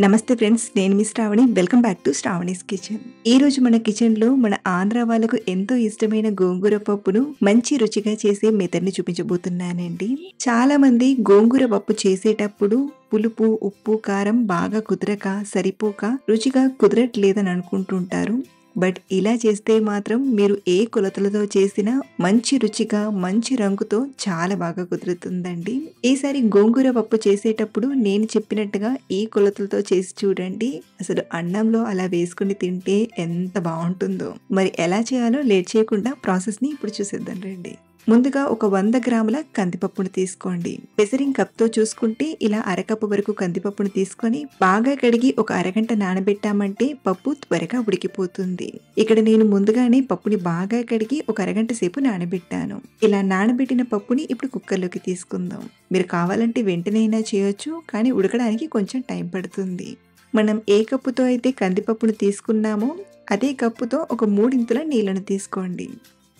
నమస్తే ఫ్రెండ్స్, నేను మీ Sravani. Welcome back to Sravani's kitchen. ఈ రోజు మన కిచెన్లో మన ఆంధ్ర వాళ్ళకు ఎంతో ఇష్టమైన గోంగూర పప్పును మంచి రుచిగా చేసే మెథడ్ని చూపించబోతున్నానండి. చాలా మంది గోంగూర పప్పు చేసేటప్పుడు పులుపు, ఉప్పు, కారం బాగా కుదరక, సరిపోక రుచిగా కుదరట్లేదని అనుకుంటుంటారు. బట్ ఇలా చేస్తే మాత్రం మీరు ఏ కొలతలతో చేసినా మంచి రుచిగా, మంచి రంగుతో చాలా బాగా కుదురుతుందండి. ఈసారి గోంగూర పప్పు చేసేటప్పుడు నేను చెప్పినట్టుగా ఈ కొలతలతో చేసి చూడండి. అసలు అన్నంలో అలా వేసుకుని తింటే ఎంత బాగుంటుందో. మరి ఎలా చేయాలో లేట్ చేయకుండా ప్రాసెస్ని ఇప్పుడు చూసేద్దాం రండి. ముందుగా ఒక 100 గ్రాముల కందిపప్పును తీసుకోండి. మెజరింగ్ కప్తో చూసుకుంటే ఇలా అరకప్పు వరకు కందిపప్పును తీసుకొని బాగా కడిగి ఒక అరగంట నానబెట్టామంటే పప్పు త్వరగా ఉడికిపోతుంది. ఇక్కడ నేను ముందుగానే పప్పుని బాగా కడిగి ఒక అరగంట సేపు నానబెట్టాను. ఇలా నానబెట్టిన పప్పుని ఇప్పుడు కుక్కర్లోకి తీసుకుందాం. మీరు కావాలంటే వెంటనైనా చేయొచ్చు, కానీ ఉడకడానికి కొంచెం టైం పడుతుంది. మనం ఏ కప్పుతో అయితే కందిపప్పును తీసుకున్నామో అదే కప్పుతో ఒక 3 ఇంతుల నీళ్లను తీసుకోండి.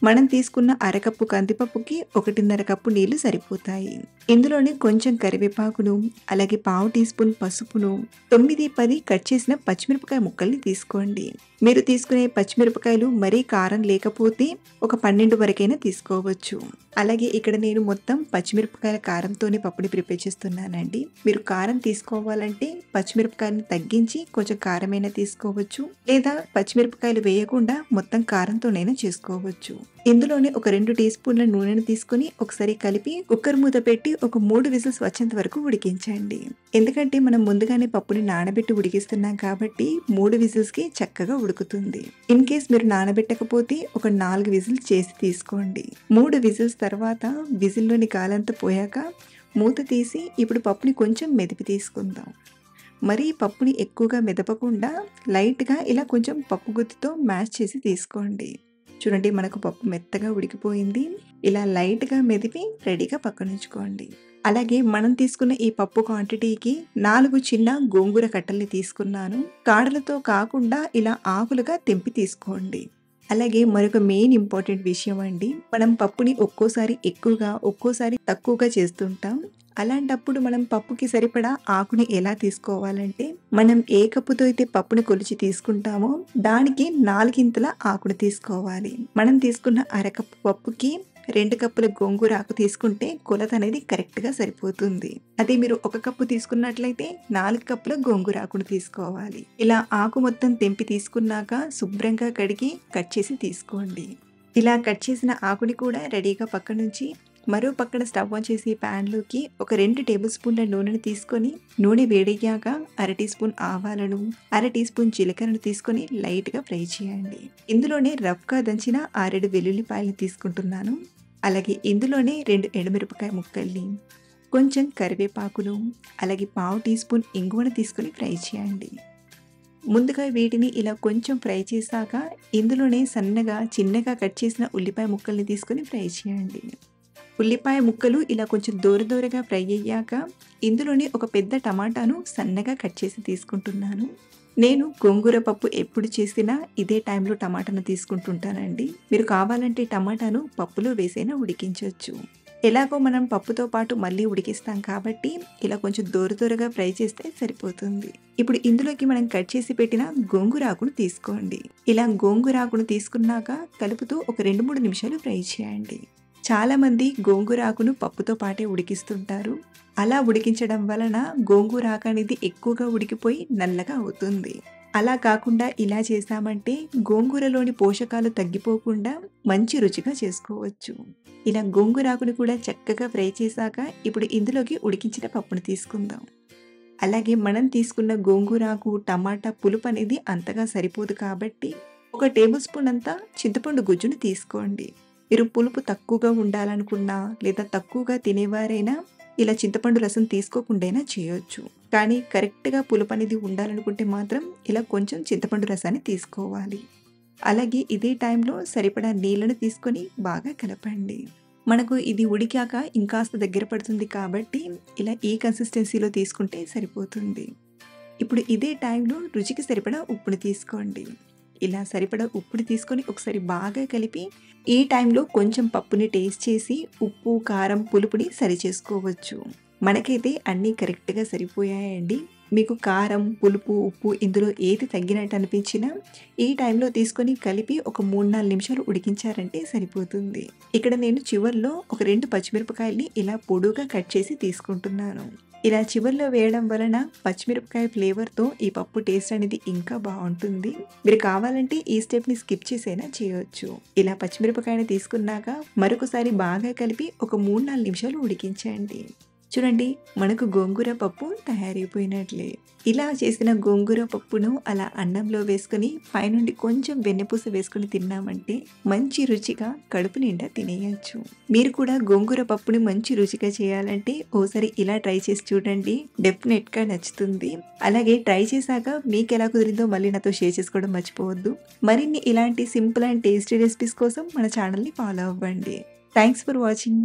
మనం తీసుకున్న అరకప్పు కందిపప్పుకి 1.5 కప్పు నీళ్లు సరిపోతాయి. ఇందులోనే కొంచెం కరివేపాకును, అలాగే పావు టీ స్పూన్ పసుపును, 9-10 కట్ చేసిన పచ్చిమిరపకాయ ముక్కల్ని తీసుకోండి. మీరు తీసుకునే పచ్చిమిరపకాయలు మరీ కారం లేకపోతే ఒక 12 వరకైనా తీసుకోవచ్చు. అలాగే ఇక్కడ నేను మొత్తం పచ్చిమిరపకాయల కారంతోనే పప్పుని ప్రిపేర్ చేస్తున్నానండి. మీరు కారం తీసుకోవాలంటే పచ్చిమిరపకాయలను తగ్గించి కొంచెం కారమైనా తీసుకోవచ్చు, లేదా పచ్చిమిరపకాయలు వేయకుండా మొత్తం కారంతోనైనా చేసుకోవచ్చు. ఇందులోనే ఒక 2 టీ స్పూన్ల నూనెను తీసుకుని ఒకసారి కలిపి కుక్కర్ మూత పెట్టి ఒక 3 విజిల్స్ వచ్చేంత వరకు ఉడికించండి. ఎందుకంటే మనం ముందుగానే పప్పుని నానబెట్టి ఉడికిస్తున్నాం కాబట్టి 3 విజిల్స్ కి చక్కగా ఉడుకుతుంది. ఇన్ కేస్ మీరు నానబెట్టకపోతే ఒక 4 విజిల్స్ చేసి తీసుకోండి. 3 విజిల్స్ తర్వాత విజిల్లోని గాలంతా పోయాక మూత తీసి ఇప్పుడు పప్పుని కొంచెం మెదిపి తీసుకుందాం. మరీ పప్పుని ఎక్కువగా మెదపకుండా లైట్గా ఇలా కొంచెం పప్పు గుత్తితో మ్యాష్ చేసి తీసుకోండి. చూడండి, మనకు పప్పు మెత్తగా ఉడికిపోయింది. ఇలా లైట్గా మెదిపి రెడీగా పక్కనుంచుకోండి. అలాగే మనం తీసుకున్న ఈ పప్పు క్వాంటిటీకి 4 చిన్న గోంగూర కట్టల్ని తీసుకున్నాను. కాడలతో కాకుండా ఇలా ఆకులుగా తెంపి తీసుకోండి. అలాగే మరొక మెయిన్ ఇంపార్టెంట్ విషయం అండి, మనం పప్పుని ఒక్కోసారి ఎక్కువగా ఒక్కోసారి తక్కువగా చేస్తుంటాం. అలాంటప్పుడు మనం పప్పుకి సరిపడా ఆకుని ఎలా తీసుకోవాలంటే, మనం ఏ కప్పుతో అయితే పప్పుని కొలిచి తీసుకుంటామో దానికి 4 ఇంతల ఆకును తీసుకోవాలి. మనం తీసుకున్న అరకప్పు పప్పుకి 2 కప్పుల గోంగూర ఆకు తీసుకుంటే కొలత అనేది కరెక్ట్గా సరిపోతుంది. అదే మీరు 1 కప్పు తీసుకున్నట్లయితే 4 కప్పుల గోంగూర ఆకును తీసుకోవాలి. ఇలా ఆకు మొత్తం తెంపి తీసుకున్నాక శుభ్రంగా కడిగి కట్ చేసి తీసుకోండి. ఇలా కట్ చేసిన ఆకుని కూడా రెడీగా పక్క నుంచి మరో పక్కన స్టవ్ ఆన్ చేసి ప్యాన్లోకి ఒక 2 టేబుల్ స్పూన్ల నూనెను తీసుకొని, నూనె వేడయ్యాక అర టీ స్పూన్ ఆవాలను, అర టీ స్పూన్ జీలకర్రను తీసుకొని లైట్గా ఫ్రై చేయండి. ఇందులోనే రఫ్గా దంచిన 6 వెల్లుల్లిపాయలను తీసుకుంటున్నాను. అలాగే ఇందులోనే 2 ఎండుమిరపకాయ ముక్కల్ని, కొంచెం కరివేపాకును, అలాగే పావు టీ స్పూన్ ఇంగువను తీసుకొని ఫ్రై చేయండి. ముందుగా వీటిని ఇలా కొంచెం ఫ్రై చేశాక ఇందులోనే సన్నగా చిన్నగా కట్ చేసిన ఉల్లిపాయ ముక్కల్ని తీసుకొని ఫ్రై చేయండి. ఉల్లిపాయ ముక్కలు ఇలా కొంచెం దూరగా ఫ్రై అయ్యాక ఇందులోనే ఒక పెద్ద టమాటాను సన్నగా కట్ చేసి తీసుకుంటున్నాను. నేను గోంగూర పప్పు ఎప్పుడు చేసినా ఇదే టైంలో టమాటాను తీసుకుంటుంటానండి. మీరు కావాలంటే టమాటాను పప్పులో వేసైనా ఉడికించవచ్చు. ఎలాగో మనం పప్పుతో పాటు మళ్ళీ ఉడికిస్తాం కాబట్టి ఇలా కొంచెం దూరగా ఫ్రై చేస్తే సరిపోతుంది. ఇప్పుడు ఇందులోకి మనం కట్ చేసి పెట్టిన గోంగూర ఆకును తీసుకోండి. ఇలా గోంగూర ఆకును తీసుకున్నాక కలుపుతూ ఒక 2-3 నిమిషాలు ఫ్రై చేయండి. చాలా మంది గోంగూర ఆకును పప్పుతో పాటే ఉడికిస్తుంటారు. అలా ఉడికించడం వలన గోంగూర ఆకు అనేది ఎక్కువగా ఉడికిపోయి నల్లగా అవుతుంది. అలా కాకుండా ఇలా చేసామంటే గోంగూరలోని పోషకాలు తగ్గిపోకుండా మంచి రుచిగా చేసుకోవచ్చు. ఇలా గోంగూర ఆకును కూడా చక్కగా ఫ్రై చేశాక ఇప్పుడు ఇందులోకి ఉడికించిన పప్పును తీసుకుందాం. అలాగే మనం తీసుకున్న గోంగూర ఆకు, టమాటా పులుపు అనేది అంతగా సరిపోదు కాబట్టి ఒక టేబుల్ స్పూన్ అంతా చింతపండు గుజ్జును తీసుకోండి. మీరు పులుపు తక్కువగా ఉండాలనుకున్నా లేదా తక్కువగా తినేవారైనా ఇలా చింతపండు రసం తీసుకోకుండా చేయొచ్చు. కానీ కరెక్ట్గా పులుపు అనేది ఉండాలనుకుంటే మాత్రం ఇలా కొంచెం చింతపండు రసాన్ని తీసుకోవాలి. అలాగే ఇదే టైంలో సరిపడా నీళ్ళను తీసుకొని బాగా కలపండి. మనకు ఇది ఉడికాక ఇంకాస్త దగ్గర పడుతుంది కాబట్టి ఇలా ఈ కన్సిస్టెన్సీలో తీసుకుంటే సరిపోతుంది. ఇప్పుడు ఇదే టైంలో రుచికి సరిపడా ఉప్పుని తీసుకోండి. ఇలా సరిపడా ఉప్పుని తీసుకొని ఒకసారి బాగా కలిపి ఈ టైంలో కొంచెం పప్పుని టేస్ట్ చేసి ఉప్పు, కారం, పులుపుని సరి చేసుకోవచ్చు. మనకైతే అన్నీ కరెక్ట్గా సరిపోయాయండి. మీకు కారం, పులుపు, ఉప్పు ఇందులో ఏది తగ్గినట్టు అనిపించినా ఈ టైంలో తీసుకొని కలిపి ఒక 3, 4 నిమిషాలు ఉడికించారంటే సరిపోతుంది. ఇక్కడ నేను చివర్లో ఒక 2 పచ్చిమిరపకాయల్ని ఇలా పొడుగ్గా కట్ చేసి తీసుకుంటున్నాను. ఇలా చివర్లో వేయడం వలన పచ్చిమిరపకాయ ఫ్లేవర్‌తో ఈ పప్పు టేస్ట్ అనేది ఇంకా బావుంటుంది. మీరు కావాలంటే ఈ స్టెప్‌ని స్కిప్ చేసైనా చేయొచ్చు. ఇలా పచ్చిమిరపకాయని తీసుకున్నాక మరొకసారి బాగా కలిపి ఒక 3, 4 నిమిషాలు ఉడికించండి. చూడండి, మనకు గోంగూర పప్పు తయారైపోయినట్లే. ఇలా చేసిన గోంగూర పప్పును అలా అన్నంలో వేసుకొని పైనుండి కొంచెం వెన్నపూస వేసుకొని తిన్నామంటే మంచి రుచిగా కడుపు నిండా తినేయొచ్చు. మీరు కూడా గోంగూర పప్పుని మంచి రుచిగా చేయాలంటే ఓసారి ఇలా ట్రై చేసి చూడండి. డెఫినెట్‌గా నచ్చుతుంది. అలాగే ట్రై చేశాక మీకెలా కుదిరిందో మళ్ళీ నాతో షేర్ చేసుకోవడం మర్చిపోవద్దు. మరిన్ని ఇలాంటి సింపుల్ అండ్ టేస్టీ రెసిపీస్ కోసం మన ఛానల్‌ని ఫాలో అవ్వండి. Thanks for watching.